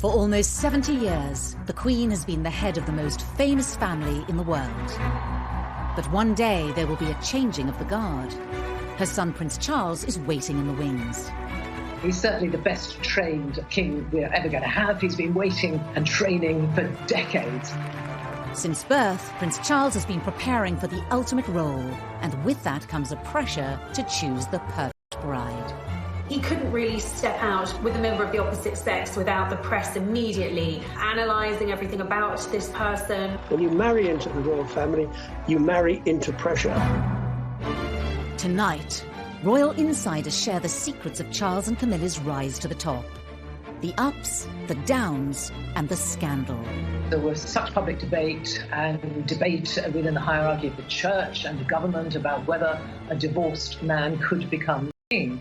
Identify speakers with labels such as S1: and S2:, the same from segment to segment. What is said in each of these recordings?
S1: For almost 70 years, the Queen has been the head of the most famous family in the world. But one day there will be a changing of the guard. Her son Prince Charles is waiting in the wings.
S2: He's certainly the best trained king we're ever going to have. He's been waiting and training for decades.
S1: Since birth, Prince Charles has been preparing for the ultimate role, and with that comes a pressure to choose the perfect bride.
S3: He couldn't really step out with a member of the opposite sex without the press immediately analysing everything about this person.
S4: When you marry into the royal family, you marry into pressure.
S1: Tonight, royal insiders share the secrets of Charles and Camilla's rise to the top. The ups, the downs, and the scandal.
S2: There was such public debate and debate within the hierarchy of the church and the government about whether a divorced man could become king.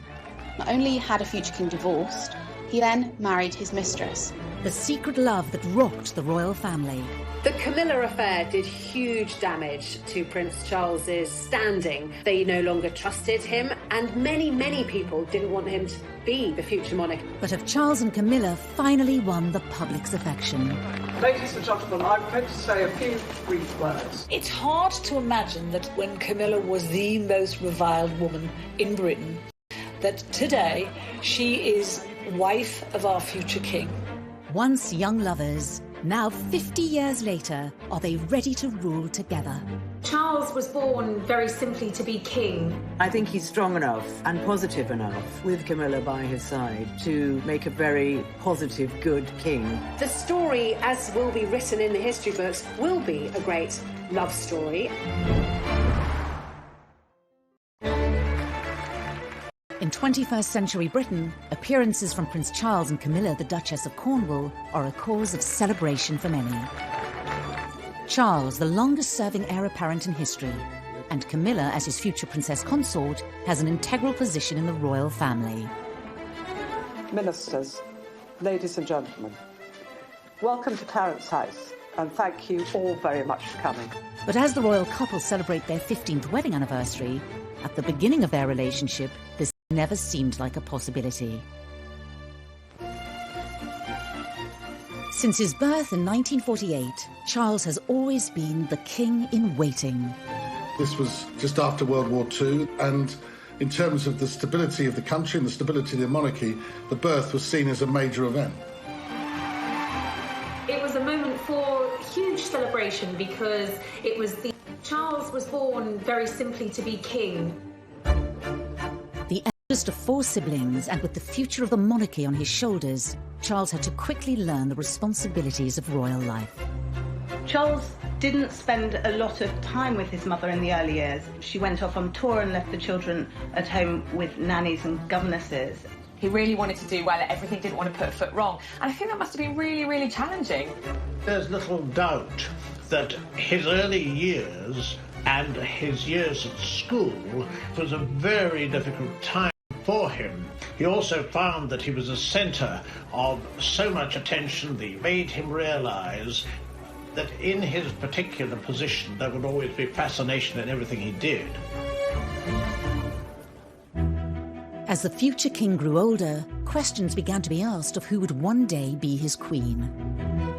S5: Not only had a future king divorced, he then married his mistress.
S1: The secret love that rocked the royal family.
S6: The Camilla affair did huge damage to Prince Charles's standing. They no longer trusted him, and many people didn't want him to be the future monarch.
S1: But have Charles and Camilla finally won the public's affection?
S7: Ladies and gentlemen, I'm going to say a few brief words.
S8: It's hard to imagine that when Camilla was the most reviled woman in Britain, that today she is wife of our future king.
S1: Once young lovers, now 50 years later, are they ready to rule together?
S3: Charles was born very simply to be king.
S9: I think he's strong enough and positive enough, with Camilla by his side, to make a very positive, good king.
S6: The story, as will be written in the history books, will be a great love story.
S1: In 21st century Britain, appearances from Prince Charles and Camilla, the Duchess of Cornwall, are a cause of celebration for many. Charles, the longest-serving heir apparent in history, and Camilla, as his future princess consort, has an integral position in the royal family.
S7: Ministers, ladies and gentlemen, welcome to Clarence House, and thank you all very much for coming.
S1: But as the royal couple celebrate their 15th wedding anniversary, at the beginning of their relationship, this never seemed like a possibility. Since his birth in 1948, Charles has always been the king in waiting.
S10: This was just after World War II, and in terms of the stability of the country and the stability of the monarchy, the birth was seen as a major event.
S3: It was a moment for huge celebration because Charles was born very simply to be king.
S1: The eldest of 4 siblings, and with the future of the monarchy on his shoulders, Charles had to quickly learn the responsibilities of royal life.
S11: Charles didn't spend a lot of time with his mother in the early years. She went off on tour and left the children at home with nannies and governesses.
S12: He really wanted to do well at everything, didn't want to put a foot wrong. And I think that must have been really challenging.
S13: There's little doubt that his early years and his years at school was a very difficult time for him. He also found that he was a centre of so much attention that made him realise that in his particular position there would always be fascination in everything he did.
S1: As the future king grew older, questions began to be asked of who would one day be his queen.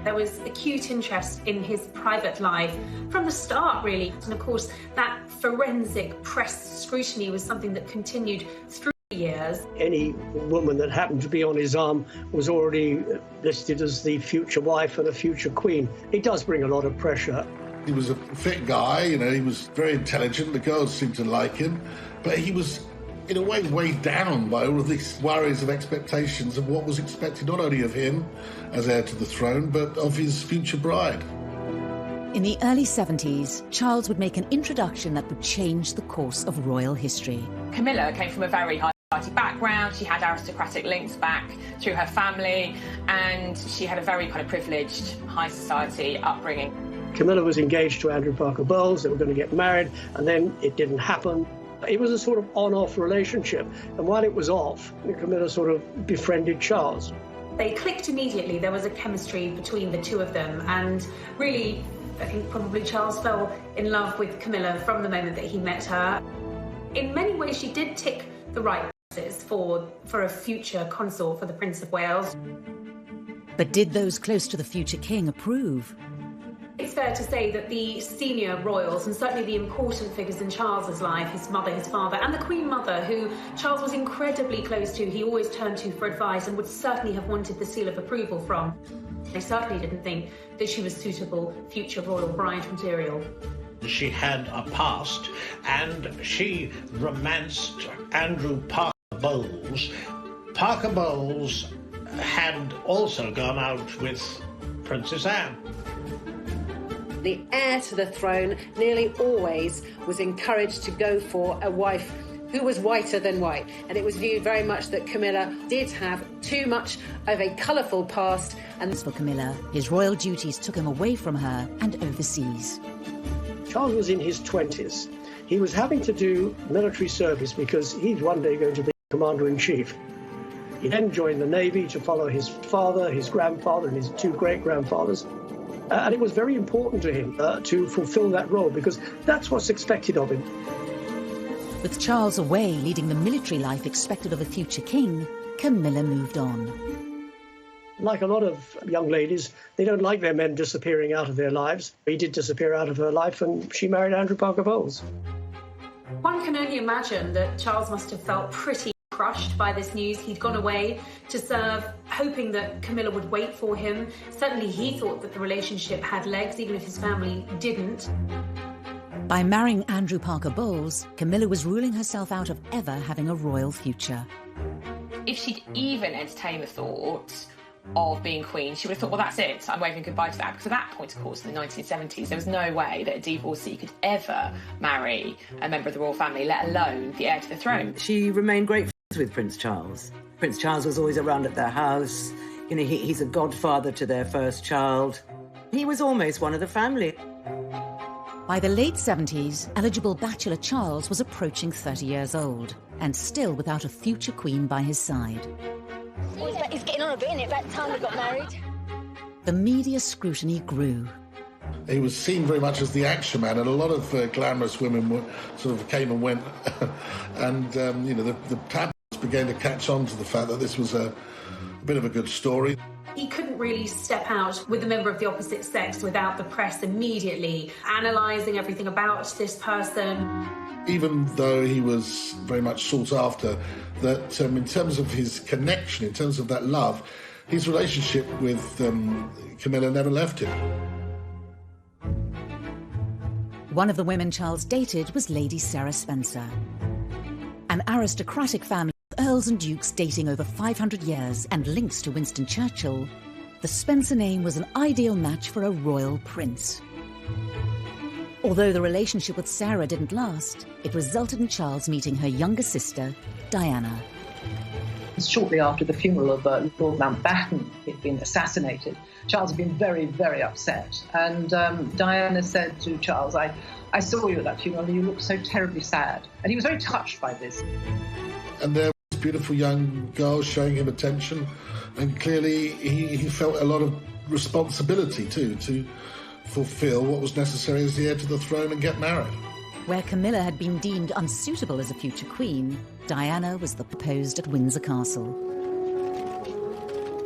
S3: There was acute interest in his private life from the start, really. And of course, that forensic press scrutiny was something that continued through the years.
S4: Any woman that happened to be on his arm was already listed as the future wife and a future queen. It does bring a lot of pressure.
S10: He was a fit guy, he was very intelligent. The girls seemed to like him, but he was in a way weighed down by all of these worries and expectations of what was expected not only of him as heir to the throne, but of his future bride.
S1: In the early 70s, Charles would make an introduction that would change the course of royal history.
S12: Camilla came from a very high society background. She had aristocratic links back through her family, and she had a very kind of privileged high society upbringing.
S4: Camilla was engaged to Andrew Parker Bowles. They were going to get married, and then it didn't happen. It was a sort of on-off relationship, and while it was off, Camilla sort of befriended Charles.
S3: They clicked immediately. There was a chemistry between the two of them, and really, I think probably Charles fell in love with Camilla from the moment that he met her. In many ways, she did tick the right boxes for a future consort for the Prince of Wales.
S1: But did those close to the future king approve?
S3: It's fair to say that the senior royals, and certainly the important figures in Charles's life, his mother, his father, and the Queen Mother, who Charles was incredibly close to, he always turned to for advice and would certainly have wanted the seal of approval from. They certainly didn't think that she was suitable future royal bride material.
S13: She had a past, and she romanced Andrew Parker Bowles. Parker Bowles had also gone out with Princess Anne.
S6: The heir to the throne nearly always was encouraged to go for a wife who was whiter than white, and it was viewed very much that Camilla did have too much of a colourful past. And
S1: as for Camilla, his royal duties took him away from her and overseas.
S4: Charles was in his 20s. He was having to do military service because he's one day going to be commander-in-chief. He then joined the Navy to follow his father, his grandfather, and his two great-grandfathers. And it was very important to him to fulfill that role because that's what's expected of him.
S1: With Charles away leading the military life expected of a future king, Camilla moved on.
S4: Like a lot of young ladies, they don't like their men disappearing out of their lives. He did disappear out of her life and she married Andrew Parker Bowles.
S3: One can only imagine that Charles must have felt pretty crushed by this news. He'd gone away to serve, hoping that Camilla would wait for him. Certainly he thought that the relationship had legs, even if his family didn't.
S1: By marrying Andrew Parker Bowles, Camilla was ruling herself out of ever having a royal future.
S12: If she'd even entertained the thought of being queen, she would have thought, well, that's it, I'm waving goodbye to that. Because at that point, of course, in the 1970s, there was no way that a divorcee could ever marry a member of the royal family, let alone the heir to the throne.
S9: She remained great with Prince Charles. Prince Charles was always around at their house. You know, he's a godfather to their first child. He was almost one of the family.
S1: By the late 70s, eligible bachelor Charles was approaching 30 years old and still without a future queen by his side.
S14: It's getting on a bit, isn't it? About time we got married.
S1: The media scrutiny grew.
S10: He was seen very much as the action man, and a lot of glamorous women sort of came and went. And, you know, the tabloids began to catch on to the fact that this was a bit of a good story.
S3: He couldn't really step out with a member of the opposite sex without the press immediately analysing everything about this person.
S10: Even though he was very much sought after, that in terms of his connection, in terms of that love, his relationship with Camilla never left him.
S1: One of the women Charles dated was Lady Sarah Spencer. An aristocratic family of earls and dukes dating over 500 years and links to Winston Churchill, the Spencer name was an ideal match for a royal prince. Although the relationship with Sarah didn't last, it resulted in Charles meeting her younger sister, Diana.
S2: Shortly after the funeral of Lord Mountbatten had been assassinated, Charles had been very, very upset. And Diana said to Charles, I saw you at that funeral and you looked so terribly sad. And he was very touched by this.
S10: And there was beautiful young girls showing him attention. And clearly he felt a lot of responsibility, too, to fulfil what was necessary as the heir to the throne and get married.
S1: Where Camilla had been deemed unsuitable as a future queen, Diana was the proposed at Windsor Castle.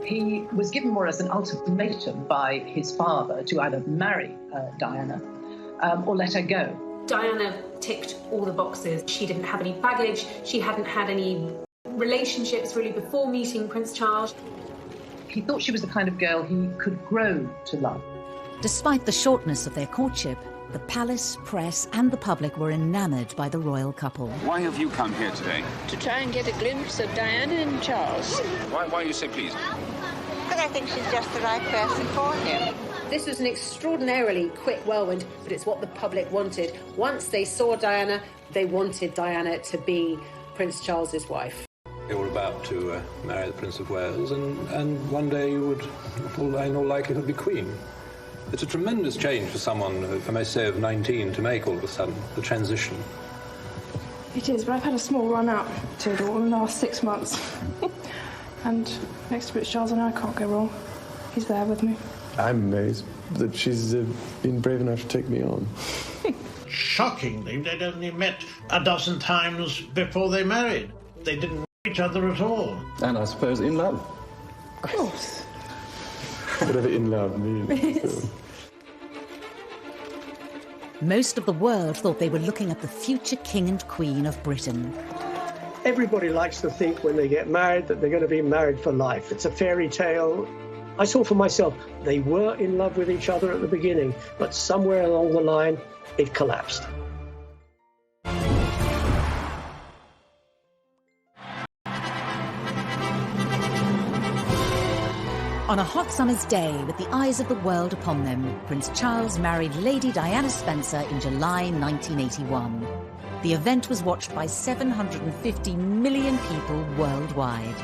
S2: He was given more as an ultimatum by his father to either marry Diana or let her go.
S3: Diana ticked all the boxes. She didn't have any baggage. She hadn't had any relationships really before meeting Prince Charles.
S2: He thought she was the kind of girl he could grow to love.
S1: Despite the shortness of their courtship, the palace, press and the public were enamoured by the royal couple.
S15: Why have you come here today?
S14: To try and get a glimpse of Diana and Charles.
S15: Why you say please?
S14: Because I think she's just the right person for him.
S6: This was an extraordinarily quick whirlwind, but it's what the public wanted. Once they saw Diana, they wanted Diana to be Prince Charles's wife.
S16: They were about to marry the Prince of Wales, and one day you would, in all likelihood, be Queen. It's a tremendous change for someone, if I may say, of 19 to make all of a sudden, the transition.
S17: It is, but I've had a small run out to it all in the last 6 months. And next to Prince Charles and I can't go wrong. He's there with me.
S18: I'm amazed that she's been brave enough to take me on.
S13: Shockingly, they'd only met a dozen times before they married. They didn't know each other at all.
S18: And I suppose in love.
S17: Of course.
S18: whatever in love means. So.
S1: Most of the world thought they were looking at the future King and Queen of Britain.
S4: Everybody likes to think when they get married that they're going to be married for life. It's a fairy tale. I saw for myself, they were in love with each other at the beginning, but somewhere along the line, it collapsed.
S1: On a hot summer's day, with the eyes of the world upon them, Prince Charles married Lady Diana Spencer in July 1981. The event was watched by 750 million people worldwide.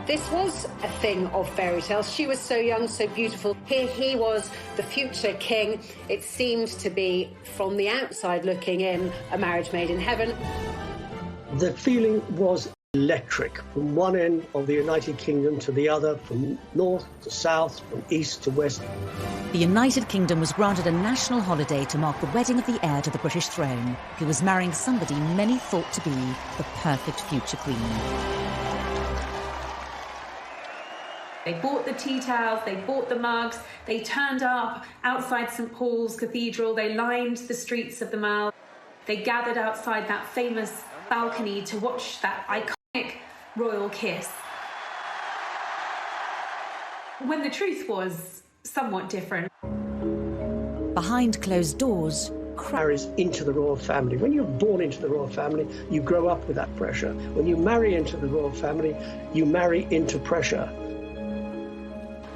S6: This was a thing of fairy tales. She was so young, so beautiful. Here he was, the future king. It seemed to be, from the outside looking in, a marriage made in heaven.
S4: The feeling was electric, from one end of the United Kingdom to the other, from north to south, from east to west.
S1: The United Kingdom was granted a national holiday to mark the wedding of the heir to the British throne, who was marrying somebody many thought to be the perfect future queen.
S3: They bought the tea towels, they bought the mugs, they turned up outside St Paul's Cathedral, they lined the streets of the Mall, they gathered outside that famous balcony to watch that iconic royal kiss. When the truth was somewhat different.
S1: Behind closed doors,
S4: marries into the royal family. When you're born into the royal family, you grow up with that pressure. When you marry into the royal family, you marry into pressure.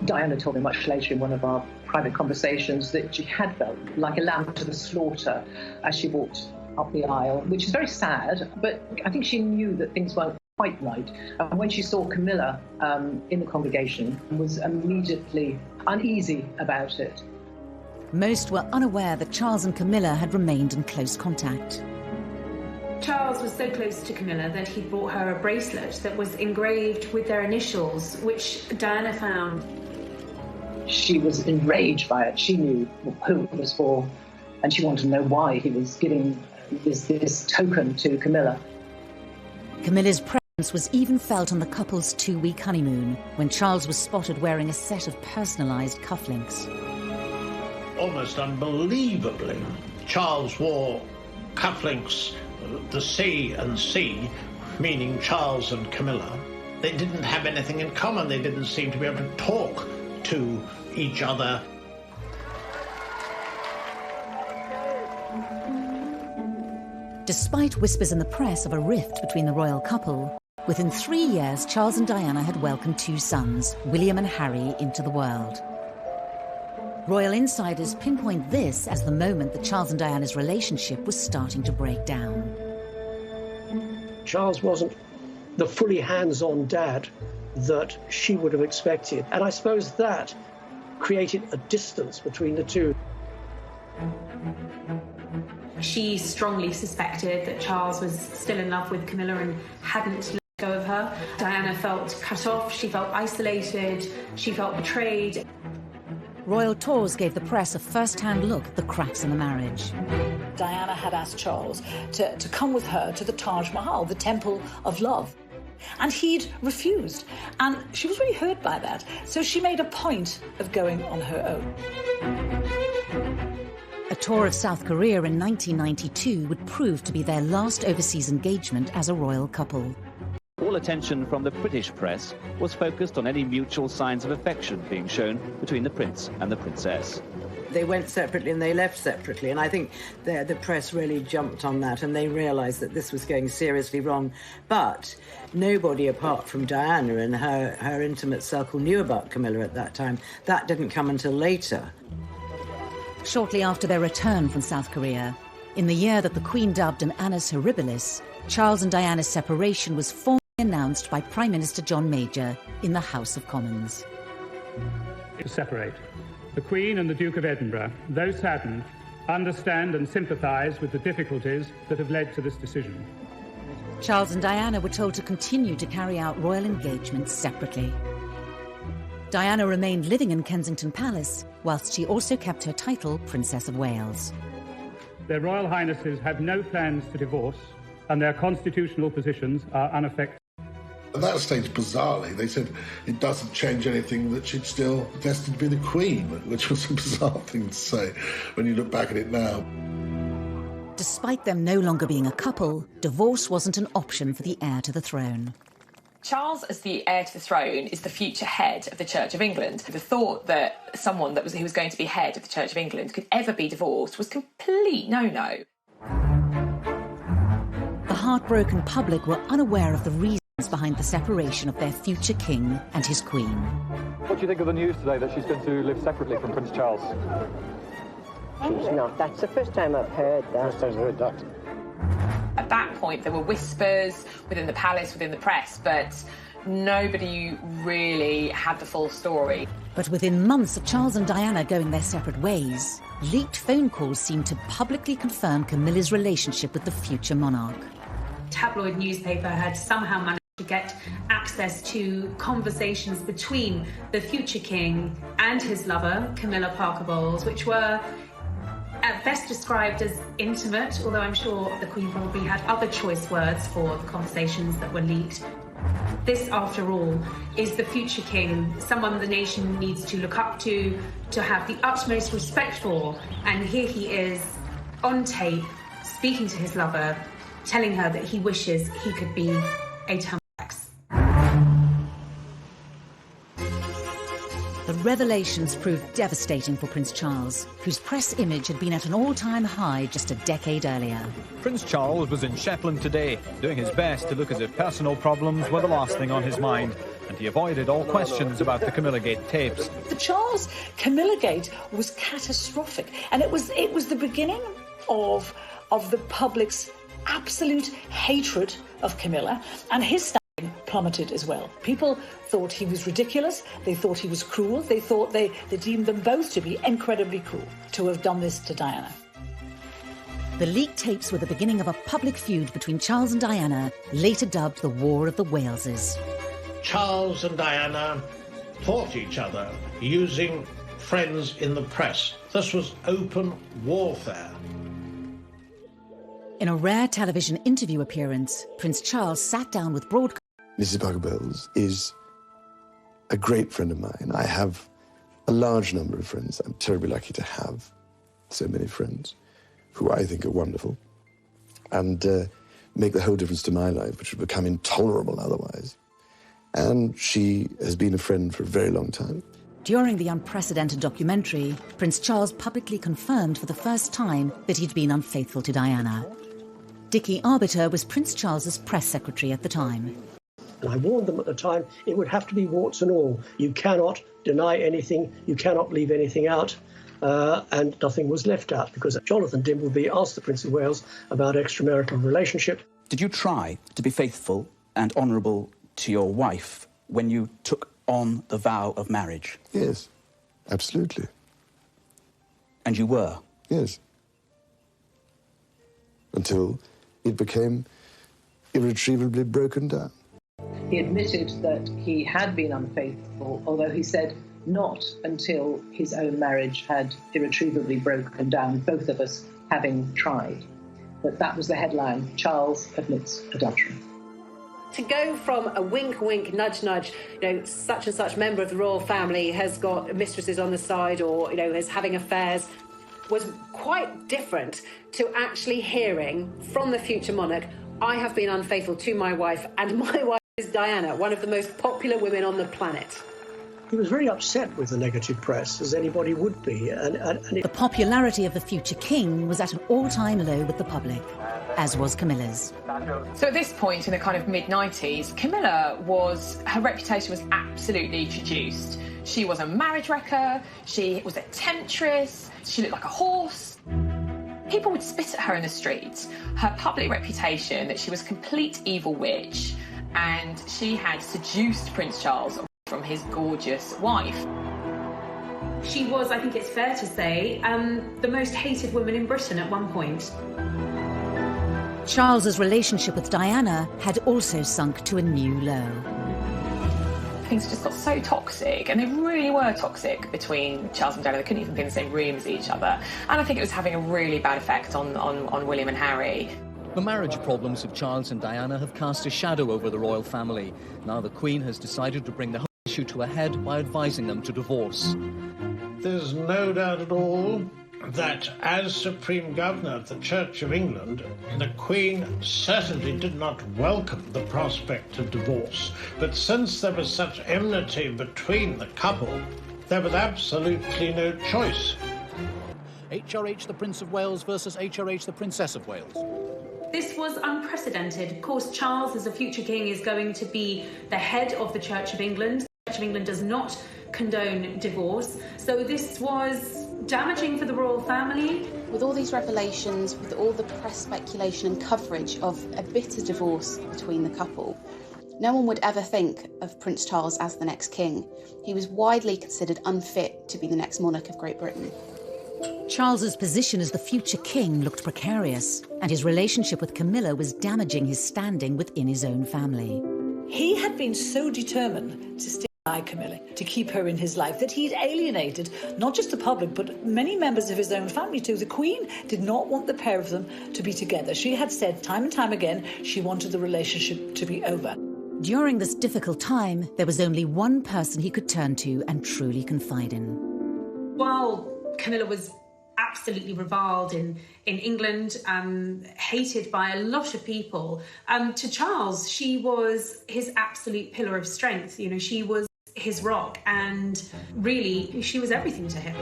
S2: Diana told me much later in one of our private conversations that she had felt like a lamb to the slaughter as she walked up the aisle, which is very sad, but I think she knew that things weren't quite right. And when she saw Camilla in the congregation, was immediately uneasy about it.
S1: Most were unaware that Charles and Camilla had remained in close contact.
S3: Charles was so close to Camilla that he bought her a bracelet that was engraved with their initials, which Diana found.
S2: She was enraged by it. She knew who it was for, and she wanted to know why he was giving this token to Camilla.
S1: Camilla's presence was even felt on the couple's 2-week honeymoon, when Charles was spotted wearing a set of personalised cufflinks.
S13: Almost unbelievably, Charles wore cufflinks, the C and C, meaning Charles and Camilla. They didn't have anything in common. They didn't seem to be able to talk to each other.
S1: Despite whispers in the press of a rift between the royal couple, within 3 years Charles and Diana had welcomed 2 sons, William and Harry, into the world. Royal insiders pinpoint this as the moment that Charles and Diana's relationship was starting to break down.
S4: Charles wasn't the fully hands-on dad that she would have expected, and I suppose that created a distance between the two.
S3: She strongly suspected that Charles was still in love with Camilla and hadn't let go of her. Diana felt cut off, she felt isolated, she felt betrayed.
S1: Royal tours gave the press a first-hand look at the cracks in the marriage.
S8: Diana had asked Charles to come with her to the Taj Mahal, the Temple of Love. And he'd refused. And she was really hurt by that. So she made a point of going on her own.
S1: A tour of South Korea in 1992 would prove to be their last overseas engagement as a royal couple.
S19: All attention from the British press was focused on any mutual signs of affection being shown between the prince and the princess.
S9: They went separately and they left separately, and I think the press really jumped on that and they realised that this was going seriously wrong. But nobody apart from Diana and her intimate circle knew about Camilla at that time. That didn't come until later.
S1: Shortly after their return from South Korea, in the year that the Queen dubbed an annus horribilis, Charles and Diana's separation was formally announced by Prime Minister John Major in the House of Commons.
S20: To separate. The Queen and the Duke of Edinburgh, though saddened, understand and sympathise with the difficulties that have led to this decision.
S1: Charles and Diana were told to continue to carry out royal engagements separately. Diana remained living in Kensington Palace, whilst she also kept her title Princess of Wales.
S20: Their Royal Highnesses have no plans to divorce, and their constitutional positions are unaffected.
S10: At that stage, bizarrely, they said it doesn't change anything that she's still destined to be the Queen, which was a bizarre thing to say when you look back at it now.
S1: Despite them no longer being a couple, divorce wasn't an option for the heir to the throne.
S12: Charles, as the heir to the throne, is the future head of the Church of England. The thought that someone who was going to be head of the Church of England could ever be divorced was complete no-no.
S1: The heartbroken public were unaware of the reasons behind the separation of their future king and his queen.
S21: What do you think of the news today that she's going to live separately from Prince Charles?
S22: She's not. That's the first time I've heard that.
S21: First time I've heard that.
S12: At that point, there were whispers within the palace, within the press, but nobody really had the full story.
S1: But within months of Charles and Diana going their separate ways, leaked phone calls seemed to publicly confirm Camilla's relationship with the future monarch.
S3: Tabloid newspaper had somehow managed to get access to conversations between the future king and his lover, Camilla Parker Bowles, which were at best described as intimate, although I'm sure the Queen probably had other choice words for the conversations that were leaked. This, after all, is the future king, someone the nation needs to look up to have the utmost respect for. And here he is, on tape, speaking to his lover, telling her that he wishes he could be a Tampax.
S1: The revelations proved devastating for Prince Charles, whose press image had been at an all-time high just a decade earlier.
S23: Prince Charles was in Shetland today, doing his best to look as if personal problems were the last thing on his mind, and he avoided all questions about the Camilla Gate tapes.
S8: The Charles-Camilla Gate was catastrophic, and it was the beginning of the public's absolute hatred of Camilla, and his standing plummeted as well. People thought he was ridiculous, they thought he was cruel, they deemed them both to be incredibly cruel to have done this to Diana.
S1: The leaked tapes were the beginning of a public feud between Charles and Diana, later dubbed the War of the Waleses.
S13: Charles and Diana fought each other using friends in the press. This was open warfare.
S1: In a rare television interview appearance, Prince Charles sat down with broadcast.
S18: Mrs. Parker Bowles is a great friend of mine. I have a large number of friends. I'm terribly lucky to have so many friends who I think are wonderful and make the whole difference to my life, which would become intolerable otherwise. And she has been a friend for a very long time.
S1: During the unprecedented documentary, Prince Charles publicly confirmed for the first time that he'd been unfaithful to Diana. Dickie Arbiter was Prince Charles's press secretary at the time.
S4: And I warned them at the time, it would have to be warts and all. You cannot deny anything, you cannot leave anything out, and nothing was left out, because Jonathan Dimbleby asked the Prince of Wales about extramarital relationship.
S24: Did you try to be faithful and honourable to your wife when you took on the vow of marriage?
S18: Yes, absolutely.
S24: And you were?
S18: Yes. Until it became irretrievably broken down.
S2: He admitted that he had been unfaithful, although he said not until his own marriage had irretrievably broken down, both of us having tried. But that was the headline: Charles admits adultery.
S6: To go from a wink, wink, nudge, nudge, such and such member of the royal family has got mistresses on the side or, is having affairs, was quite different to actually hearing from the future monarch, I have been unfaithful to my wife, and my wife is Diana, one of the most popular women on the planet.
S4: He was very upset with the negative press, as anybody would be.
S1: The popularity of the future king was at an all-time low with the public, as was Camilla's.
S12: So at this point, in the kind of mid-90s, her reputation was absolutely traduced. She was a marriage wrecker, she was a temptress, she looked like a horse. People would spit at her in the street. Her public reputation that she was a complete evil witch, and she had seduced Prince Charles from his gorgeous wife.
S3: She was, I think it's fair to say, the most hated woman in Britain at one point.
S1: Charles's relationship with Diana had also sunk to a new low.
S12: Things just got so toxic, and they really were toxic between Charles and Diana. They couldn't even be in the same room as each other. And I think it was having a really bad effect on William and Harry.
S5: The marriage problems of Charles and Diana have cast a shadow over the royal family. Now the Queen has decided to bring the whole issue to a head by advising them to divorce.
S13: There's no doubt at all that as Supreme Governor of the Church of England, the Queen certainly did not welcome the prospect of divorce. But since there was such enmity between the couple, there was absolutely no choice.
S7: HRH the Prince of Wales versus HRH the Princess of Wales.
S3: This was unprecedented. Of course, Charles, as a future king, is going to be the head of the Church of England. The Church of England does not condone divorce, so this was damaging for the royal family.
S11: With all these revelations, with all the press speculation and coverage of a bitter divorce between the couple, no one would ever think of Prince Charles as the next king. He was widely considered unfit to be the next monarch of Great Britain.
S1: Charles's position as the future king looked precarious, and his relationship with Camilla was damaging his standing within his own family.
S8: He had been so determined to stay by Camilla, to keep her in his life, that he'd alienated not just the public, but many members of his own family too. The Queen did not want the pair of them to be together. She had said time and time again she wanted the relationship to be over.
S1: During this difficult time, there was only one person he could turn to and truly confide in.
S3: While Camilla was absolutely reviled in England, hated by a lot of people, to Charles, she was his absolute pillar of strength. You know, she was his rock, and really, she was everything to him.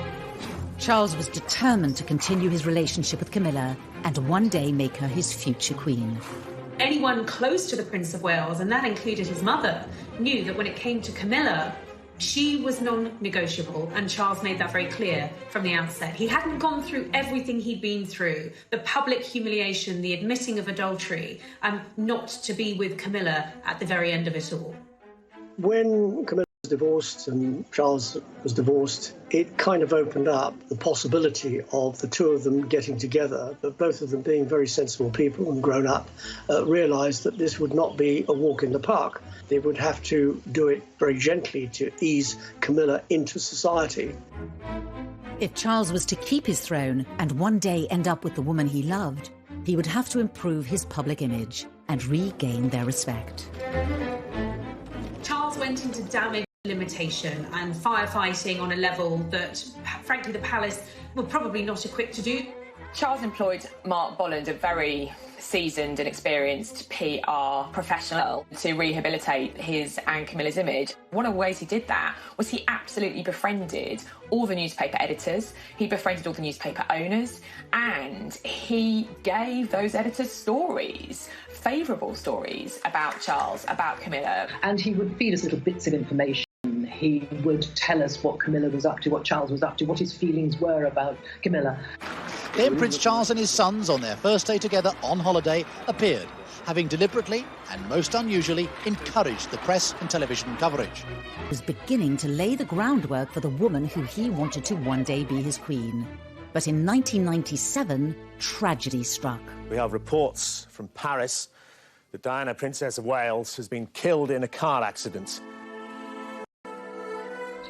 S1: Charles was determined to continue his relationship with Camilla and one day make her his future queen.
S3: Anyone close to the Prince of Wales, and that included his mother, knew that when it came to Camilla, she was non-negotiable, and Charles made that very clear from the outset. He hadn't gone through everything he'd been through, the public humiliation, the admitting of adultery, not to be with Camilla at the very end of it all.
S4: When Camilla was divorced and Charles was divorced, it kind of opened up the possibility of the two of them getting together, but both of them being very sensible people and grown up, realised that this would not be a walk in the park. They would have to do it very gently to ease Camilla into society.
S1: If Charles was to keep his throne and one day end up with the woman he loved, he would have to improve his public image and regain their respect.
S3: Charles went into damage limitation and firefighting on a level that, frankly, the palace were probably not equipped to do.
S12: Charles employed Mark Bolland, a very seasoned and experienced PR professional, to rehabilitate his and Camilla's image. One of the ways he did that was he absolutely befriended all the newspaper editors, he befriended all the newspaper owners, and he gave those editors stories, favourable stories about Charles, about Camilla.
S2: And he would feed us little bits of information. He would tell us what Camilla was up to, what Charles was up to, what his feelings were about Camilla.
S7: Then Prince Charles and his sons, on their first day together on holiday, appeared, having deliberately and most unusually encouraged the press and television coverage.
S1: He was beginning to lay the groundwork for the woman who he wanted to one day be his queen. But in 1997, tragedy struck.
S15: We have reports from Paris that Diana, Princess of Wales, has been killed in a car accident.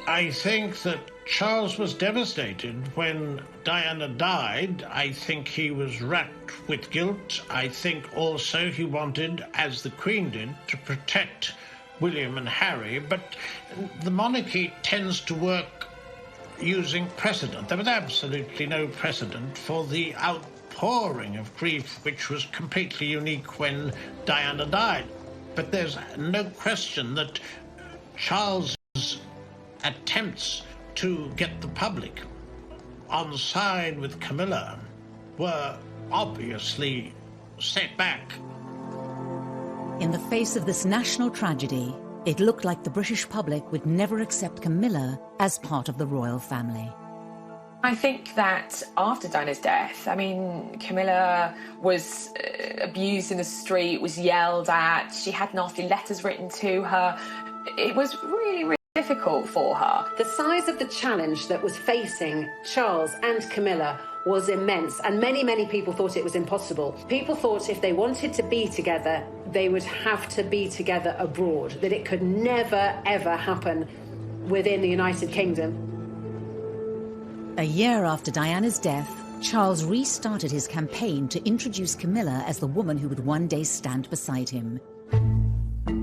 S13: I think that Charles was devastated when Diana died. I think he was racked with guilt. I think also he wanted, as the Queen did, to protect William and Harry. But the monarchy tends to work using precedent. There was absolutely no precedent for the outpouring of grief, which was completely unique when Diana died. But there's no question that Charles' attempts to get the public on side with Camilla were obviously set back.
S1: In the face of this national tragedy, it looked like the British public would never accept Camilla as part of the royal family.
S12: I think that after Diana's death, I mean, Camilla was abused in the street, was yelled at, she had nasty letters written to her. It was really difficult for her.
S6: The size of the challenge that was facing Charles and Camilla was immense, and many people thought it was impossible. People thought if they wanted to be together, they would have to be together abroad, that it could never, ever happen within the United Kingdom.
S1: A year after Diana's death, Charles restarted his campaign to introduce Camilla as the woman who would one day stand beside him.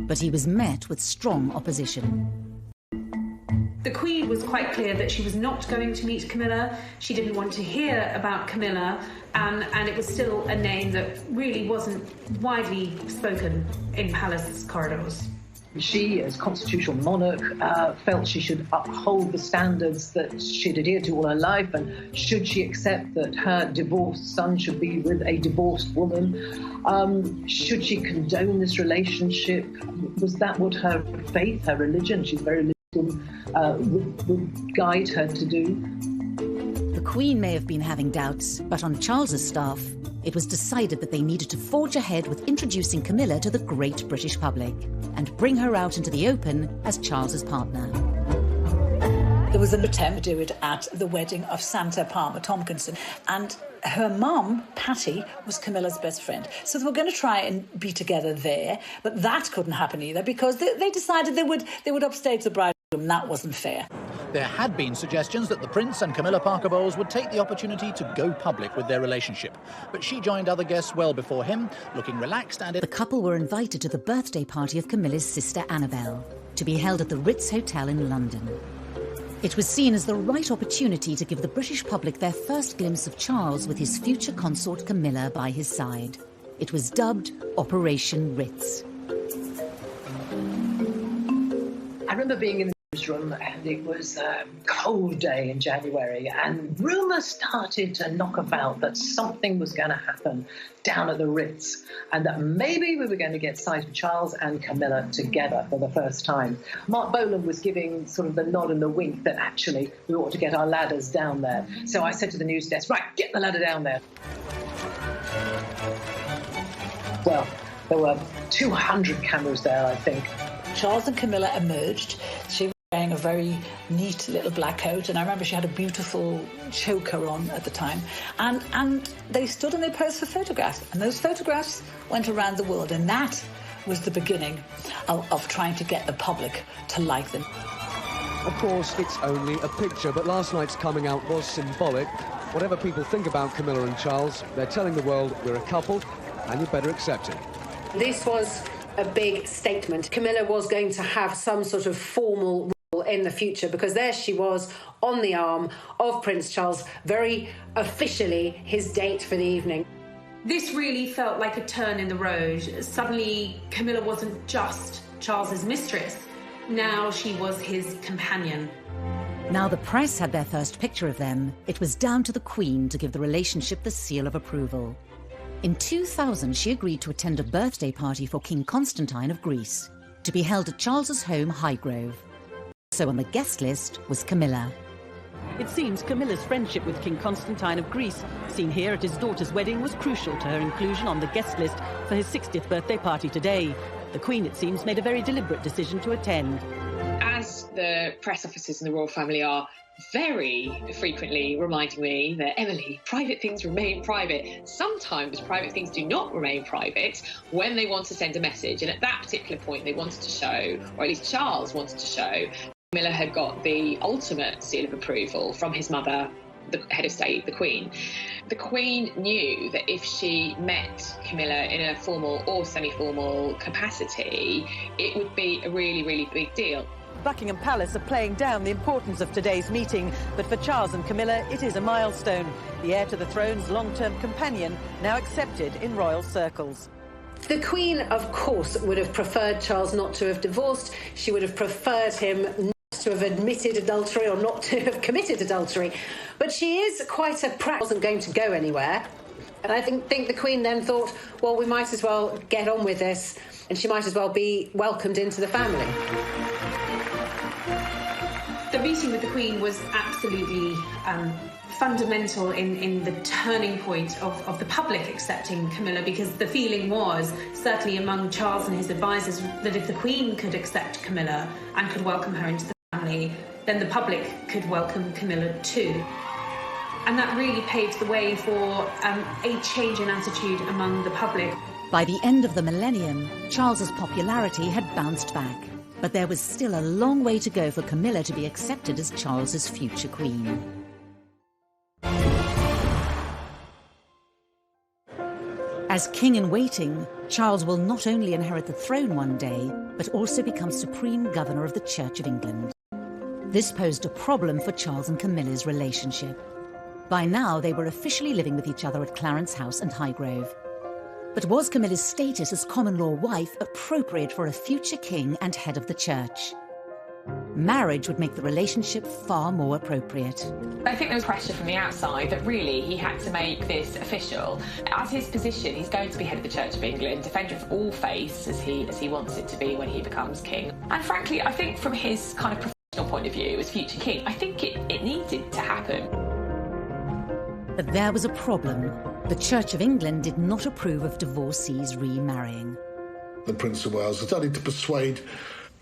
S1: But he was met with strong opposition.
S3: The Queen was quite clear that she was not going to meet Camilla. She didn't want to hear about Camilla, and it was still a name that really wasn't widely spoken in palace corridors.
S2: She, as constitutional monarch, felt she should uphold the standards that she'd adhered to all her life, and should she accept that her divorced son should be with a divorced woman? Should she condone this relationship? Was that what her faith, her religion, she's very religious, would guide her to do?
S1: The Queen may have been having doubts, but on Charles's staff, it was decided that they needed to forge ahead with introducing Camilla to the great British public and bring her out into the open as Charles's partner.
S8: There was an attempt to do it at the wedding of Santa Palmer Tompkinson, and her mum, Patty, was Camilla's best friend. So they were going to try and be together there, but that couldn't happen either because they decided they would upstage the bride, and that wasn't fair.
S7: There had been suggestions that the Prince and Camilla Parker Bowles would take the opportunity to go public with their relationship. But she joined other guests well before him, looking relaxed and...
S1: The couple were invited to the birthday party of Camilla's sister Annabelle, to be held at the Ritz Hotel in London. It was seen as the right opportunity to give the British public their first glimpse of Charles with his future consort Camilla by his side. It was dubbed Operation Ritz.
S2: I remember being in the newsroom, and it was a cold day in January, and rumours started to knock about that something was going to happen down at the Ritz, and that maybe we were going to get sight of Charles and Camilla together for the first time. Mark Bolan was giving sort of the nod and the wink that actually we ought to get our ladders down there. So I said to the news desk, right, get the ladder down there. Well, there were 200 cameras there, I think.
S8: Charles and Camilla emerged. She was wearing a very neat little black coat, and I remember she had a beautiful choker on at the time. And they stood and they posed for photographs, and those photographs went around the world, and that was the beginning of trying to get the public to like them.
S14: Of course, it's only a picture, but last night's coming out was symbolic. Whatever people think about Camilla and Charles, they're telling the world we're a couple, and you better accept it.
S6: This was a big statement. Camilla was going to have some sort of formal role in the future, because there she was on the arm of Prince Charles, very officially his date for the evening.
S3: This really felt like a turn in the road. Suddenly, Camilla wasn't just Charles's mistress. Now she was his companion.
S1: Now the press had their first picture of them. It was down to the Queen to give the relationship the seal of approval. In 2000, she agreed to attend a birthday party for King Constantine of Greece, to be held at Charles's home, Highgrove. So on the guest list was Camilla.
S16: It seems Camilla's friendship with King Constantine of Greece, seen here at his daughter's wedding, was crucial to her inclusion on the guest list for his 60th birthday party today. The Queen, it seems, made a very deliberate decision to attend.
S12: As the press officers in the royal family are very frequently reminding me that, Emily, private things remain private. Sometimes private things do not remain private when they want to send a message. And at that particular point, they wanted to show, or at least Charles wanted to show, Camilla had got the ultimate seal of approval from his mother, the head of state, the Queen. The Queen knew that if she met Camilla in a formal or semi-formal capacity, it would be a really, really big deal.
S16: Buckingham Palace are playing down the importance of today's meeting, but for Charles and Camilla, it is a milestone. The heir to the throne's long-term companion, now accepted in royal circles.
S6: The Queen, of course, would have preferred Charles not to have divorced. She would have preferred him not to have admitted adultery or not to have committed adultery. But she is quite a wasn't going to go anywhere. And I think the Queen then thought, well, we might as well get on with this, and she might as well be welcomed into the family.
S3: The meeting with the Queen was absolutely fundamental in the turning point of the public accepting Camilla, because the feeling was, certainly among Charles and his advisors, that if the Queen could accept Camilla and could welcome her into the family, then the public could welcome Camilla too. And that really paved the way for a change in attitude among the public.
S1: By the end of the millennium, Charles's popularity had bounced back. But there was still a long way to go for Camilla to be accepted as Charles's future queen. As king-in-waiting, Charles will not only inherit the throne one day, but also become supreme governor of the Church of England. This posed a problem for Charles and Camilla's relationship. By now, they were officially living with each other at Clarence House and Highgrove. But was Camilla's status as common-law wife appropriate for a future king and head of the church? Marriage would make the relationship far more appropriate.
S12: I think there was pressure from the outside that really he had to make this official. As his position, he's going to be head of the Church of England, defender of all faiths as he wants it to be when he becomes king. And frankly, I think from his kind of professional point of view as future king, I think it needed to happen.
S1: But there was a problem. The Church of England did not approve of divorcees remarrying.
S10: The Prince of Wales was starting to persuade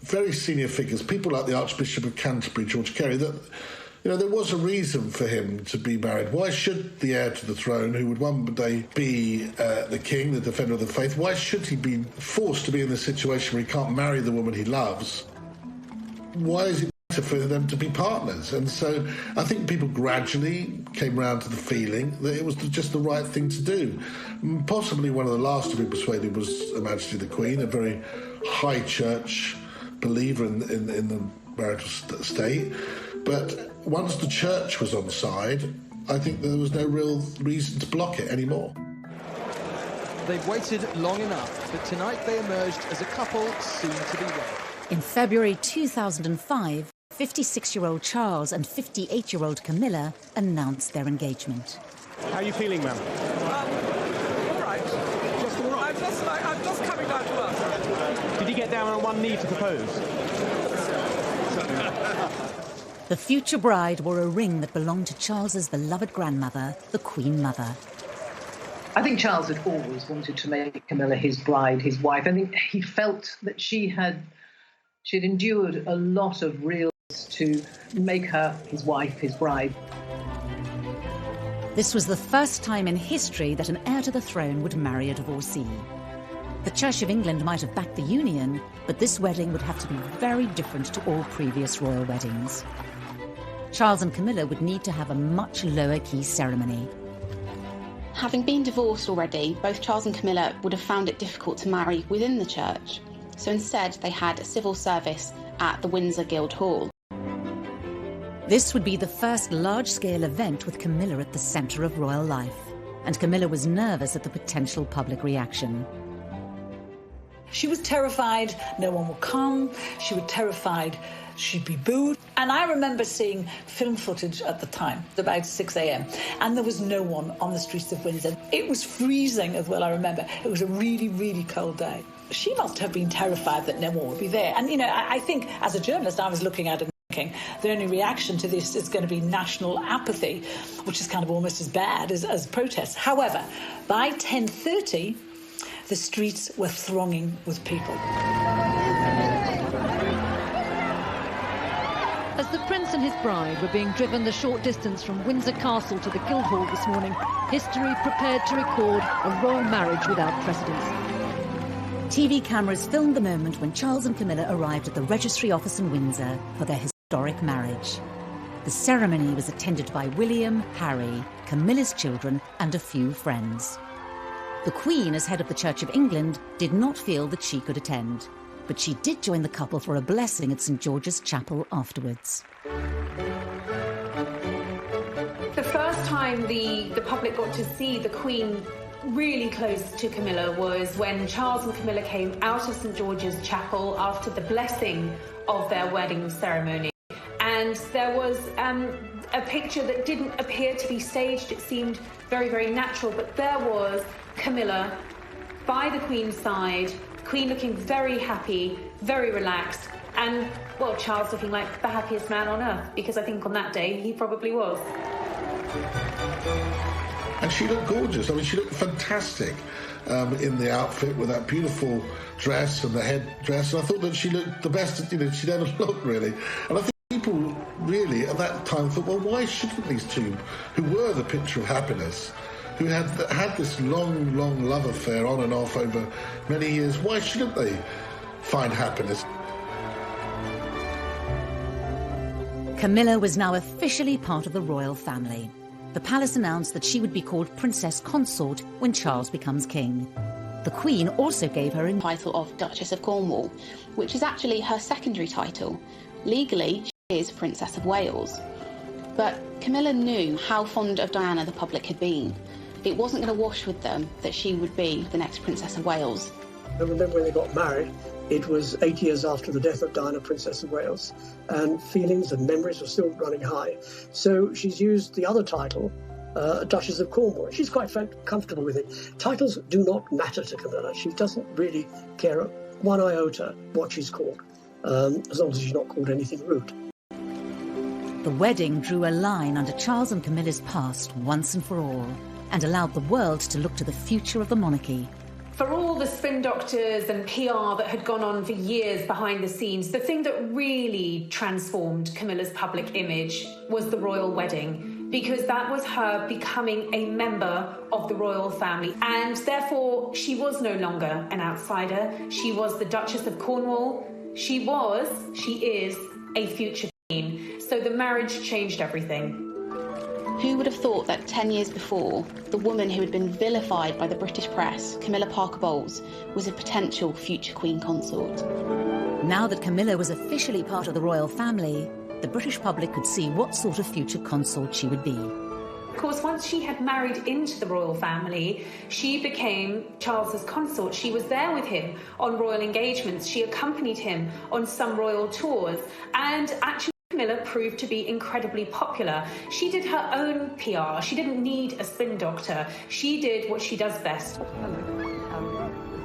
S10: very senior figures, people like the Archbishop of Canterbury, George Carey, that there was a reason for him to be married. Why should the heir to the throne, who would one day be the king, the defender of the faith, why should he be forced to be in the situation where he can't marry the woman he loves? Why is it better for them to be partners? And so I think people gradually came round to the feeling that it was just the right thing to do. Possibly one of the last to be persuaded was Her Majesty the Queen, a very high church believer in the marital state. But once the church was on side, I think there was no real reason to block it anymore.
S14: They've waited long enough, but tonight they emerged as a couple soon to be wed.
S1: In February 2005, 56-year-old Charles and 58-year-old Camilla announced their engagement.
S23: How are you feeling, ma'am?
S9: All right.
S23: Just all right?
S9: I'm just coming down to earth.
S23: Did you get down on one knee to propose?
S1: The future bride wore a ring that belonged to Charles's beloved grandmother, the Queen Mother.
S2: I think Charles had always wanted to make Camilla his bride, his wife. I think he felt that she'd endured a lot of real to make her his wife, his bride.
S1: This was the first time in history that an heir to the throne would marry a divorcee. The Church of England might have backed the union, but this wedding would have to be very different to all previous royal weddings. Charles and Camilla would need to have a much lower-key ceremony.
S11: Having been divorced already, both Charles and Camilla would have found it difficult to marry within the church. So instead, they had a civil service at the Windsor Guildhall.
S1: This would be the first large-scale event with Camilla at the centre of royal life, and Camilla was nervous at the potential public reaction.
S8: She was terrified no one would come. She was terrified she'd be booed. And I remember seeing film footage at the time, about 6 a.m, and there was no one on the streets of Windsor. It was freezing as well, I remember. It was a really, really cold day. She must have been terrified that no one would be there. And, I think as a journalist, I was looking at it thinking the only reaction to this is going to be national apathy, which is kind of almost as bad as protests. However, by 10:30, the streets were thronging with people.
S17: As the Prince and his bride were being driven the short distance from Windsor Castle to the Guildhall this morning, history prepared to record a royal marriage without precedent.
S1: TV cameras filmed the moment when Charles and Camilla arrived at the registry office in Windsor for their historic marriage. The ceremony was attended by William, Harry, Camilla's children, and a few friends. The Queen, as head of the Church of England, did not feel that she could attend, but she did join the couple for a blessing at St George's Chapel afterwards.
S3: The first time the public got to see the Queen really close to Camilla was when Charles and Camilla came out of St George's Chapel after the blessing of their wedding ceremony. And there was a picture that didn't appear to be staged. It seemed very, very natural, but there was Camilla by the Queen's side, the Queen looking very happy, very relaxed, and, well, Charles looking like the happiest man on earth, because I think on that day he probably was.
S10: And she looked gorgeous. I mean, she looked fantastic in the outfit with that beautiful dress and the headdress. And I thought that she looked the best she'd ever looked, really. And I think people really at that time thought, well, why shouldn't these two, who were the picture of happiness, who had this long, long love affair on and off over many years, why shouldn't they find happiness?
S1: Camilla was now officially part of the royal family. the palace announced that she would be called Princess Consort when Charles becomes king. The Queen also gave her a
S11: title of Duchess of Cornwall, which is actually her secondary title. Legally, she is Princess of Wales. But Camilla knew how fond of Diana the public had been. It wasn't going to wash with them that she would be the next Princess of Wales.
S4: I remember when they got married, it was 8 years after the death of Diana, Princess of Wales, and feelings and memories were still running high. So she's used the other title, Duchess of Cornwall. She's quite comfortable with it. Titles do not matter to Camilla. She doesn't really care one iota what she's called, as long as she's not called anything rude.
S1: The wedding drew a line under Charles and Camilla's past once and for all, and allowed the world to look to the future of the monarchy.
S3: For all the spin doctors and PR that had gone on for years behind the scenes, the thing that really transformed Camilla's public image was the royal wedding, because that was her becoming a member of the royal family. And therefore, she was no longer an outsider. She was the Duchess of Cornwall. She is a future queen. So the marriage changed everything.
S11: Who would have thought that 10 years before, the woman who had been vilified by the British press, Camilla Parker Bowles, was a potential future Queen Consort?
S1: Now that Camilla was officially part of the royal family, the British public could see what sort of future consort she would be.
S3: Of course, once she had married into the royal family, she became Charles's consort. She was there with him on royal engagements. She accompanied him on some royal tours, and actually Camilla proved to be incredibly popular. She did her own PR. She didn't need a spin doctor. She did what she does best.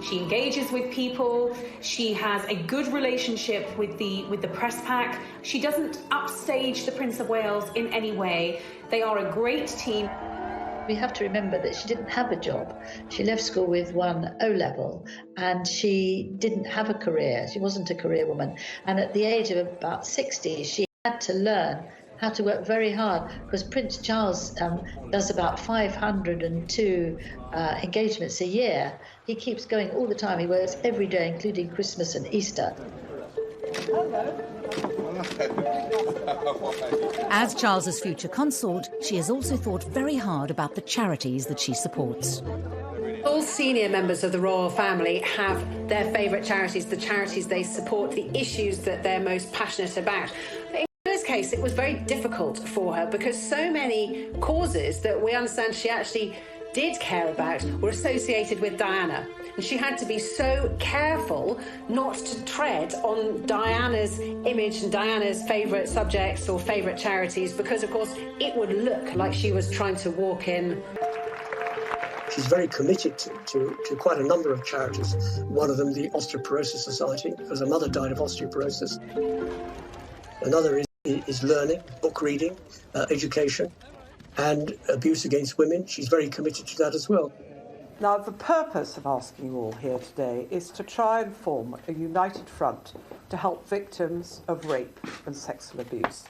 S3: She engages with people. She has a good relationship with the press pack. She doesn't upstage the Prince of Wales in any way. They are a great team.
S19: We have to remember that she didn't have a job. She left school with 1 O-level and she didn't have a career. She wasn't a career woman. And at the age of about 60, she had to learn how to work very hard, because Prince Charles does about 502 engagements a year. He keeps going all the time. He works every day, including Christmas and Easter.
S1: As Charles's future consort, she has also thought very hard about the charities that she supports.
S6: All senior members of the royal family have their favourite charities, the charities they support, the issues that they're most passionate about. In this case, it was very difficult for her because so many causes that we understand she actually did care about were associated with Diana. And she had to be so careful not to tread on Diana's image and Diana's favourite subjects or favourite charities, because, of course, it would look like she was trying to walk in.
S4: She's very committed to quite a number of charities. One of them, the Osteoporosis Society, because her mother died of osteoporosis. Another is learning, book reading, education, and abuse against women. She's very committed to that as well.
S20: Now, the purpose of asking you all here today is to try and form a united front to help victims of rape and sexual abuse.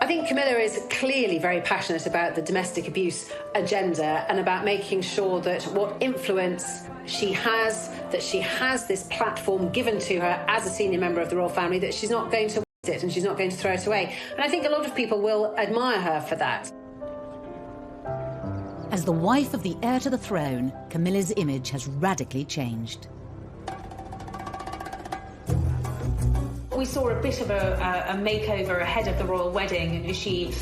S6: I think Camilla is clearly very passionate about the domestic abuse agenda and about making sure that what influence she has, that she has this platform given to her as a senior member of the royal family, that she's not going to waste it and she's not going to throw it away. And I think a lot of people will admire her for that.
S1: As the wife of the heir to the throne, Camilla's image has radically changed.
S3: We saw a bit of a makeover ahead of the royal wedding. She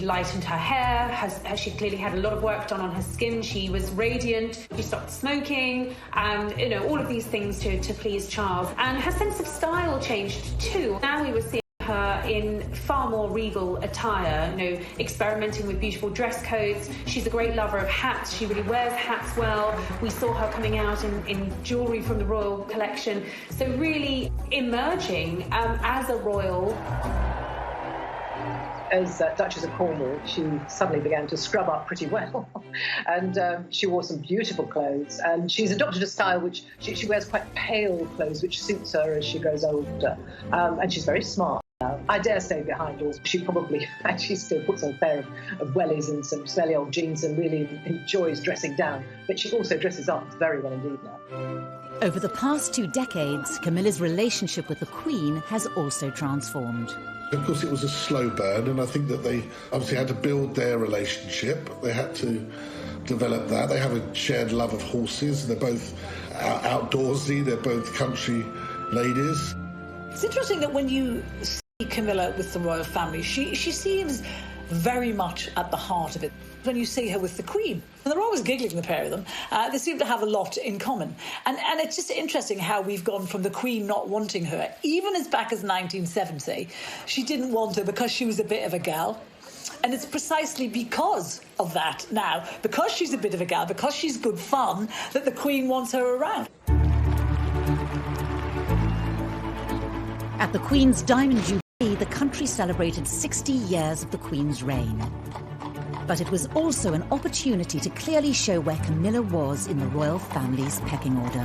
S3: lightened her hair, she clearly had a lot of work done on her skin. She was radiant, she stopped smoking, and all of these things to please Charles. And her sense of style changed too. Now we were seeing her in far more regal attire, experimenting with beautiful dress codes. She's a great lover of hats. She really wears hats well. We saw her coming out in jewellery from the royal collection. So really emerging as a royal.
S2: As Duchess of Cornwall, she suddenly began to scrub up pretty well. And she wore some beautiful clothes. And she's adopted a style which she wears quite pale clothes, which suits her as she grows older. And she's very smart. I dare say behind doors, she probably actually still puts on a pair of wellies and some smelly old jeans and really enjoys dressing down. But she also dresses up very well indeed now.
S1: Over the past 2 decades, Camilla's relationship with the Queen has also transformed.
S10: Of course, it was a slow burn, and I think that they obviously had to build their relationship. They had to develop that. They have a shared love of horses. They're both outdoorsy. They're both country ladies.
S8: It's interesting that when you see Camilla with the royal family, she seems very much at the heart of it. When you see her with the Queen, and they're always giggling, the pair of them, they seem to have a lot in common. And it's just interesting how we've gone from the Queen not wanting her, even as back as 1970, she didn't want her because she was a bit of a gal. And it's precisely because of that now, because she's a bit of a gal, because she's good fun, that the Queen wants her around.
S1: At the Queen's Diamond Jubilee, the country celebrated 60 years of the Queen's reign. But it was also an opportunity to clearly show where Camilla was in the royal family's pecking order.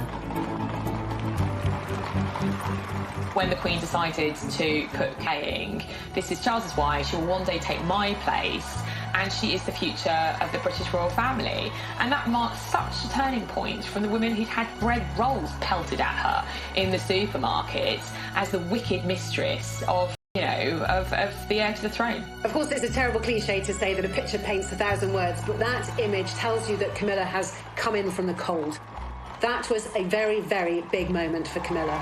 S12: When the Queen decided to put King, this is Charles's wife, she will one day take my place, and she is the future of the British royal family. And that marks such a turning point from the woman who'd had bread rolls pelted at her in the supermarket as the wicked mistress of of the heir to the throne.
S6: Of course, it's a terrible cliche to say that a picture paints 1,000 words, but that image tells you that Camilla has come in from the cold. That was a very, very big moment for Camilla.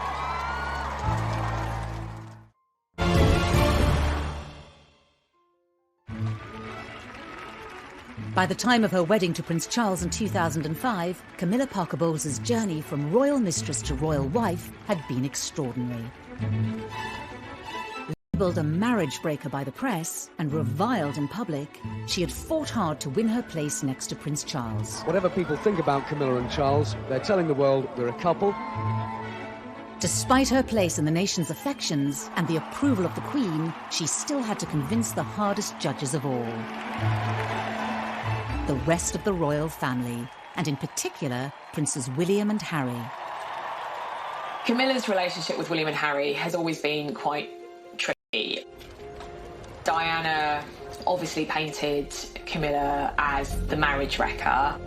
S1: By the time of her wedding to Prince Charles in 2005, Camilla Parker Bowles' journey from royal mistress to royal wife had been extraordinary. Labelled a marriage breaker by the press and reviled in public, she had fought hard to win her place next to Prince Charles.
S14: Whatever people think about Camilla and Charles, they're telling the world we're a couple.
S1: Despite her place in the nation's affections and the approval of the Queen, she still had to convince the hardest judges of all: the rest of the royal family, and in particular, Princes William and Harry.
S12: Camilla's relationship with William and Harry has always been quite tricky. Diana obviously painted Camilla as the marriage wrecker.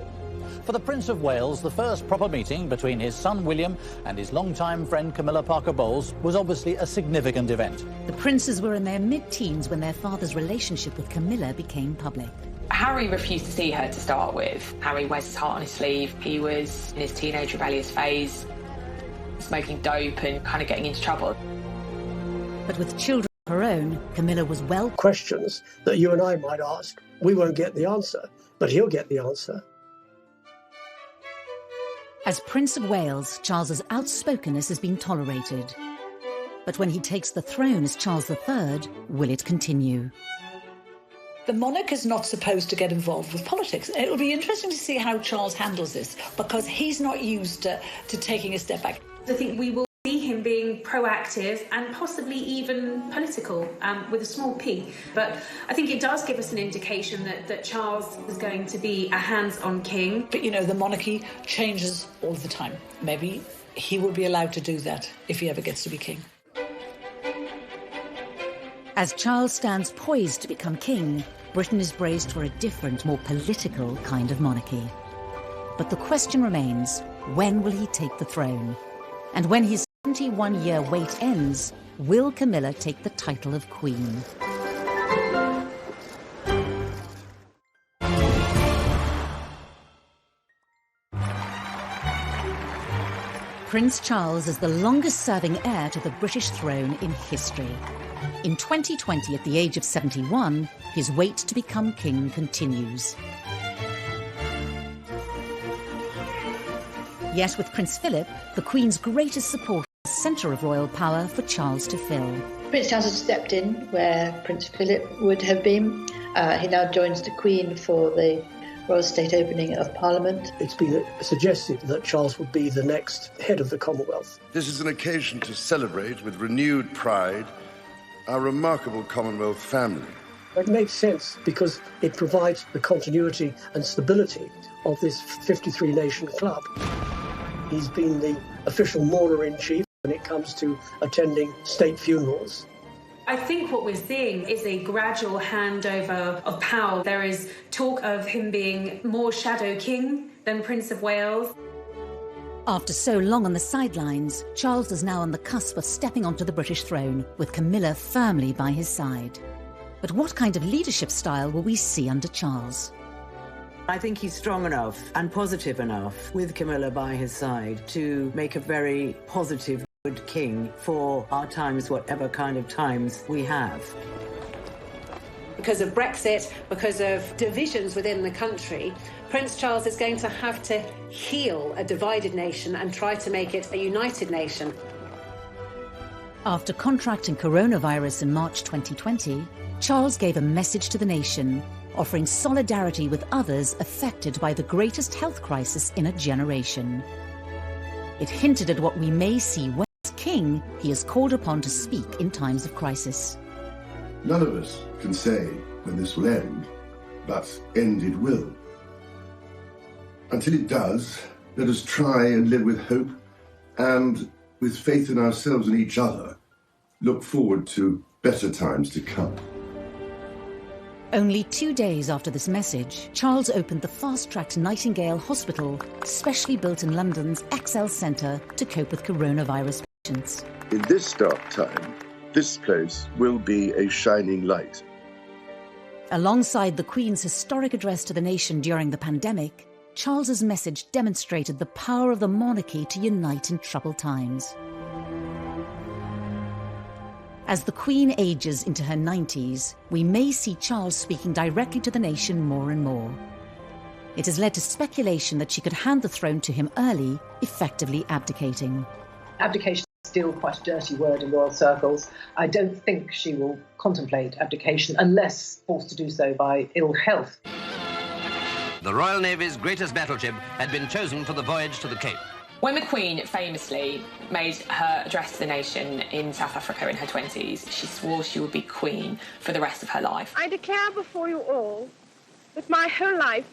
S7: For the Prince of Wales, the first proper meeting between his son William and his longtime friend Camilla Parker Bowles was obviously a significant event.
S1: The princes were in their mid-teens when their father's relationship with Camilla became public.
S12: Harry refused to see her to start with. Harry wears his heart on his sleeve. He was in his teenage rebellious phase, smoking dope and kind of getting into trouble.
S1: But with children of her own, Camilla was well...
S4: Questions that you and I might ask, we won't get the answer, but he'll get the answer.
S1: As Prince of Wales, Charles's outspokenness has been tolerated. But when he takes the throne as Charles III, will it continue?
S8: The monarch is not supposed to get involved with politics. It will be interesting to see how Charles handles this, because he's not used to taking a step back.
S3: I think we will see him being proactive and possibly even political, with a small p. But I think it does give us an indication that Charles is going to be a hands-on king.
S8: But, the monarchy changes all the time. Maybe he will be allowed to do that if he ever gets to be king.
S1: As Charles stands poised to become king, Britain is braced for a different, more political kind of monarchy. But the question remains, when will he take the throne? And when his 71-year wait ends, will Camilla take the title of Queen? Prince Charles is the longest-serving heir to the British throne in history. In 2020, at the age of 71, his wait to become king continues. Yet with Prince Philip, the Queen's greatest supporter, the centre of royal power for Charles to fill.
S19: Prince Charles has stepped in where Prince Philip would have been. He now joins the Queen for the Royal State opening of Parliament.
S4: It's been suggested that Charles would be the next head of the Commonwealth.
S18: This is an occasion to celebrate with renewed pride our remarkable Commonwealth family.
S4: It makes sense because it provides the continuity and stability of this 53-nation club. He's been the official mourner-in-chief when it comes to attending state funerals.
S3: I think what we're seeing is a gradual handover of power. There is talk of him being more shadow king than Prince of Wales.
S1: After so long on the sidelines, Charles is now on the cusp of stepping onto the British throne, with Camilla firmly by his side. But what kind of leadership style will we see under Charles?
S5: I think he's strong enough and positive enough, with Camilla by his side, to make a very positive, good king for our times, whatever kind of times we have.
S6: Because of Brexit, because of divisions within the country, Prince Charles is going to have to heal a divided nation and try to make it a united nation.
S1: After contracting coronavirus in March 2020, Charles gave a message to the nation, offering solidarity with others affected by the greatest health crisis in a generation. It hinted at what we may see when, as king, he is called upon to speak in times of crisis.
S18: None of us can say when this will end, but end it will. Until it does, let us try and live with hope and, with faith in ourselves and each other, look forward to better times to come.
S1: Only 2 days after this message, Charles opened the fast-tracked Nightingale Hospital, specially built in London's ExCeL Centre to cope with coronavirus patients.
S18: In this dark time, this place will be a shining light.
S1: Alongside the Queen's historic address to the nation during the pandemic, Charles's message demonstrated the power of the monarchy to unite in troubled times. As the Queen ages into her 90s, we may see Charles speaking directly to the nation more and more. It has led to speculation that she could hand the throne to him early, effectively abdicating.
S2: Abdication is still quite a dirty word in royal circles. I don't think she will contemplate abdication unless forced to do so by ill health.
S21: The Royal Navy's greatest battleship had been chosen for the voyage to the Cape.
S12: When the Queen famously made her address to the nation in South Africa in her 20s, she swore she would be Queen for the rest of her life.
S22: I declare before you all that my whole life,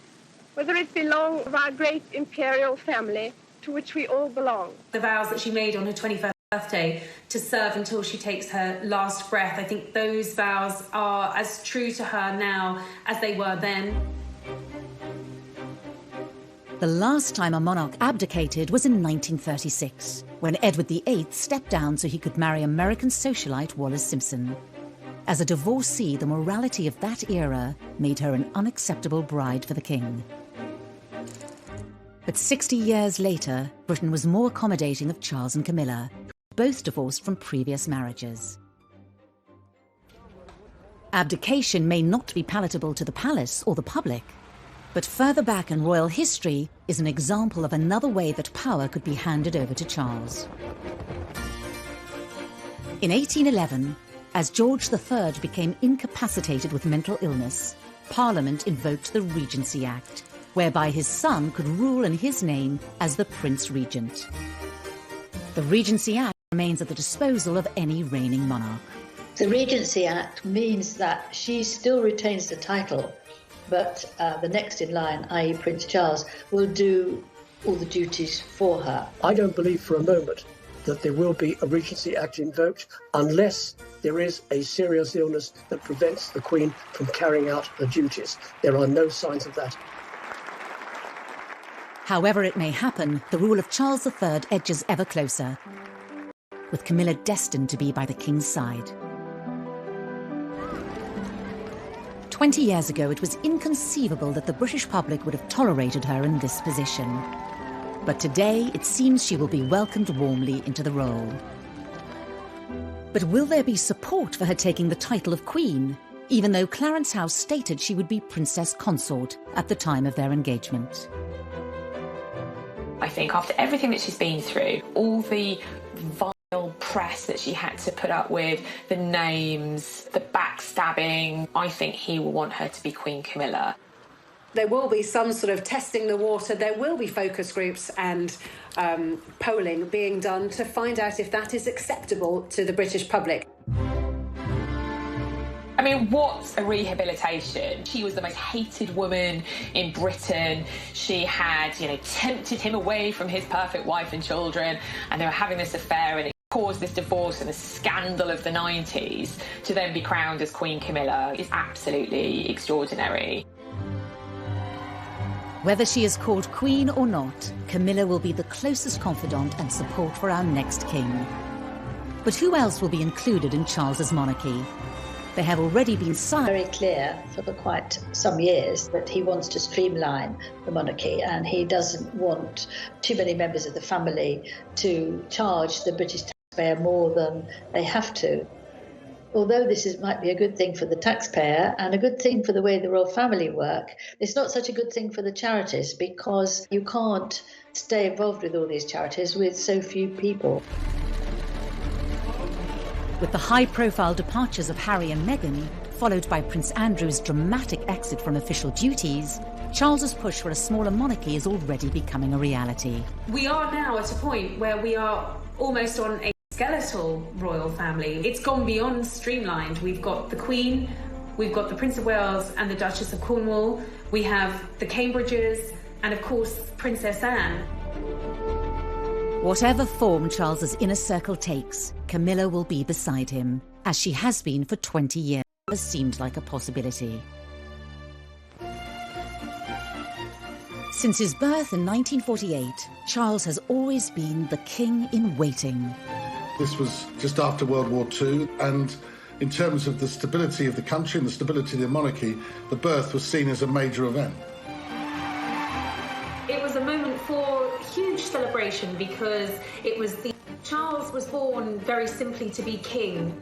S22: whether it belong of our great imperial family to which we all belong.
S3: The vows that she made on her 21st birthday to serve until she takes her last breath, I think those vows are as true to her now as they were then.
S1: The last time a monarch abdicated was in 1936, when Edward VIII stepped down so he could marry American socialite Wallis Simpson. As a divorcee, the morality of that era made her an unacceptable bride for the king. But 60 years later, Britain was more accommodating of Charles and Camilla, both divorced from previous marriages. Abdication may not be palatable to the palace or the public, but further back in royal history is an example of another way that power could be handed over to Charles. In 1811, as George III became incapacitated with mental illness, Parliament invoked the Regency Act, whereby his son could rule in his name as the Prince Regent. The Regency Act remains at the disposal of any reigning monarch.
S19: The Regency Act means that she still retains the title, but the next in line, i.e. Prince Charles, will do all the duties for her.
S4: I don't believe for a moment that there will be a Regency Act invoked unless there is a serious illness that prevents the Queen from carrying out her duties. There are no signs of that.
S1: However it may happen, the rule of Charles III edges ever closer, with Camilla destined to be by the king's side. 20 years ago, it was inconceivable that the British public would have tolerated her in this position. But today, it seems she will be welcomed warmly into the role. But will there be support for her taking the title of Queen, even though Clarence House stated she would be Princess Consort at the time of their engagement?
S12: I think after everything that she's been through, all the vile press that she had to put up with, the names, the backstabbing, I think he will want her to be Queen Camilla.
S6: There will be some sort of testing the water. There will be focus groups and polling being done to find out if that is acceptable to the British public.
S12: I mean, what's a rehabilitation? She was the most hated woman in Britain. She had, tempted him away from his perfect wife and children, and they were having this affair, and it caused this divorce and the scandal of the 90s. To then be crowned as Queen Camilla is absolutely extraordinary.
S1: Whether she is called Queen or not, Camilla will be the closest confidant and support for our next king. But who else will be included in Charles's monarchy? They have already been signed.
S19: Very clear for quite some years that he wants to streamline the monarchy, and he doesn't want too many members of the family to charge the British taxpayer more than they have to. Although this might be a good thing for the taxpayer and a good thing for the way the royal family work, it's not such a good thing for the charities, because you can't stay involved with all these charities with so few people.
S1: With the high-profile departures of Harry and Meghan, followed by Prince Andrew's dramatic exit from official duties, Charles's push for a smaller monarchy is already becoming a reality.
S3: We are now at a point where we are almost on a skeletal royal family. It's gone beyond streamlined. We've got the Queen, we've got the Prince of Wales and the Duchess of Cornwall, we have the Cambridges, and of course, Princess Anne.
S1: Whatever form Charles's inner circle takes, Camilla will be beside him, as she has been for 20 years. It seemed like a possibility. Since his birth in 1948, Charles has always been the king in waiting.
S10: This was just after World War II, and in terms of the stability of the country and the stability of the monarchy, the birth was seen as a major event.
S3: It was a moment for huge celebration because Charles was born very simply to be king.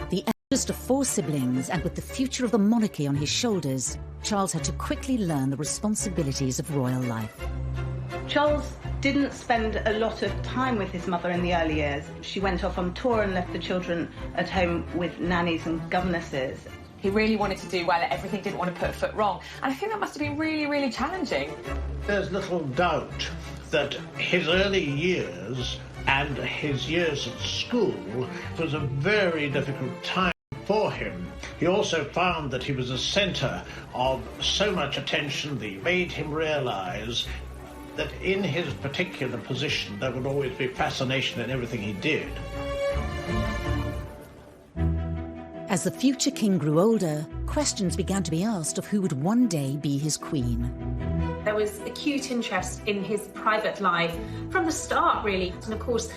S1: The eldest of 4 siblings, and with the future of the monarchy on his shoulders, Charles had to quickly learn the responsibilities of royal life.
S13: Charles didn't spend a lot of time with his mother in the early years. She went off on tour and left the children at home with nannies and governesses.
S12: He really wanted to do well at everything, didn't want to put a foot wrong. And I think that must have been really, really challenging.
S15: There's little doubt that his early years and his years at school was a very difficult time for him. He also found that he was a centre of so much attention that made him realise that in his particular position there would always be fascination in everything he did.
S1: As the future king grew older, questions began to be asked of who would one day be his queen.
S3: There was acute interest in his private life from the start, really. And of course,